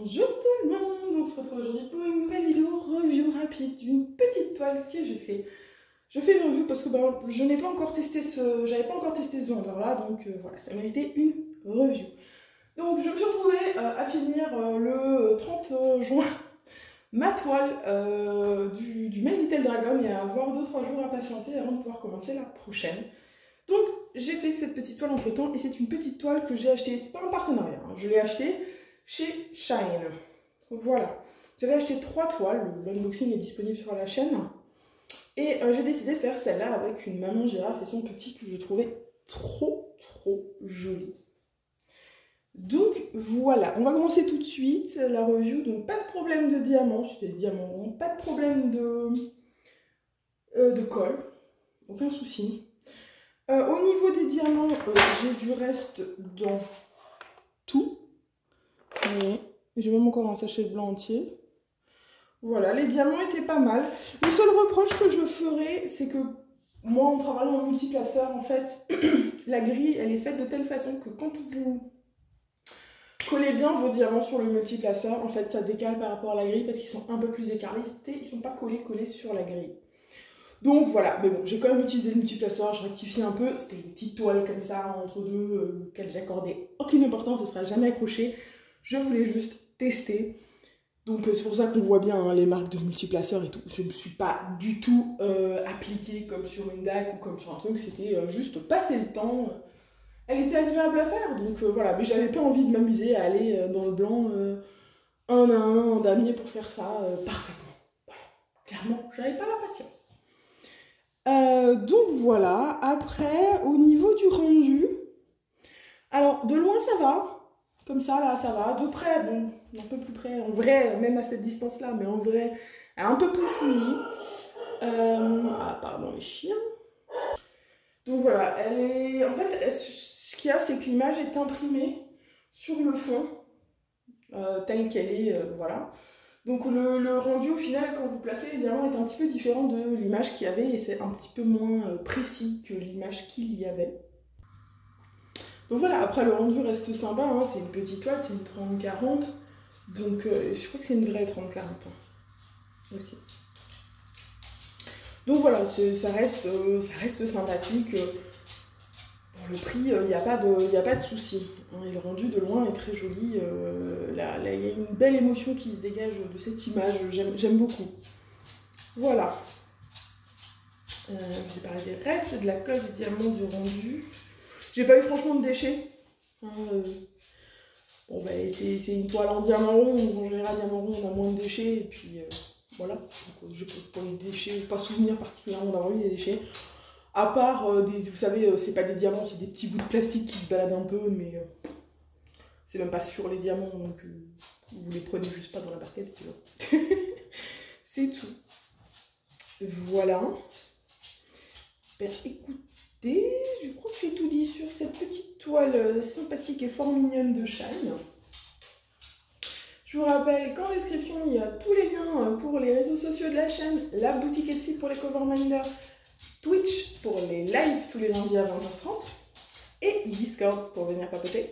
Bonjour tout le monde, on se retrouve aujourd'hui pour une nouvelle vidéo review rapide d'une petite toile que j'ai fait. Je fais une review parce que je n'ai pas encore testé j'avais pas encore testé ce vendeur là, donc voilà, ça méritait une review. Donc je me suis retrouvée à finir le 30 juin ma toile du My Little Dragon et à avoir 2-3 jours à patienter avant de pouvoir commencer la prochaine. Donc j'ai fait cette petite toile entre temps et c'est une petite toile que j'ai achetée, c'est pas un partenariat, hein, je l'ai achetée chez Shine. Voilà, j'avais acheté 3 toiles, l'unboxing est disponible sur la chaîne. Et j'ai décidé de faire celle-là avec une maman girafe et son petit que je trouvais trop joli. Donc voilà, on va commencer tout de suite la review. Donc pas de problème de diamant, c'était des diamants ronds, pas de problème de colle, aucun souci. Au niveau des diamants, j'ai du reste dans tout. J'ai même encore un sachet blanc entier. Voilà, les diamants étaient pas mal. Le seul reproche que je ferais, c'est que moi, en travaillant en multiplaceur, en fait, la grille, elle est faite de telle façon que quand vous collez bien vos diamants sur le multiplaceur, en fait, ça décale par rapport à la grille parce qu'ils sont un peu plus écartés, ils sont pas collés sur la grille. Donc voilà, mais bon, j'ai quand même utilisé le multiplaceur, je rectifie un peu, c'était une petite toile comme ça, entre deux, auquel j'accordais aucune importance, ça ne sera jamais accroché. Je voulais juste tester. Donc c'est pour ça qu'on voit bien hein, les marques de multiplaceurs et tout. Je ne me suis pas du tout appliquée comme sur une DAC ou comme sur un truc, c'était juste passer le temps. Elle était agréable à faire, donc voilà, mais j'avais pas envie de m'amuser à aller dans le blanc un à un en damier pour faire ça parfaitement. Voilà. Clairement, j'avais pas la patience. Donc voilà, après au niveau du rendu, alors de loin ça va, comme ça là ça va, de près, bon, un peu plus près, en vrai, même à cette distance là, mais en vrai, elle est un peu plus fouillie. Ah pardon les chiens. Donc voilà, elle est, en fait, ce qu'il y a c'est que l'image est imprimée sur le fond, telle qu'elle est, voilà. Donc le rendu au final, quand vous placez les diamants, est un petit peu différent de l'image qu'il y avait et c'est un petit peu moins précis que l'image qu'il y avait. Donc voilà, après le rendu reste sympa, hein, c'est une petite toile, c'est une 30-40, donc je crois que c'est une vraie 30-40 hein, aussi. Donc voilà, ça reste sympathique. Pour le prix, il n'y a pas de souci. Et le rendu de loin est très joli. Là, il y a une belle émotion qui se dégage de cette image. J'aime beaucoup. Voilà. J'ai parlé des restes, de la colle, du diamant, du rendu. J'ai pas eu franchement de déchets. Hein, bon, ben, c'est une toile en diamant rond. En général, diamant rond, on a moins de déchets. Et puis voilà. Donc, je peux pas les déchets, pas souvenir particulièrement d'avoir eu des déchets. À part, vous savez, c'est pas des diamants, c'est des petits bouts de plastique qui se baladent un peu, mais c'est même pas sur les diamants, donc vous les prenez juste pas dans la barquette, tu vois. C'est tout. Voilà. Ben, écoutez, je crois que j'ai tout dit sur cette petite toile sympathique et fort mignonne de Shine. Je vous rappelle qu'en description, il y a tous les liens pour les réseaux sociaux de la chaîne, la boutique Etsy pour les coverminders, Twitch pour les lives tous les lundis à 20h30 et Discord pour venir papoter.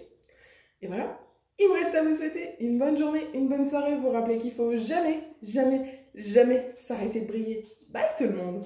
Et voilà, il me reste à vous souhaiter une bonne journée, une bonne soirée. Vous rappeler qu'il faut jamais s'arrêter de briller. Bye tout le monde!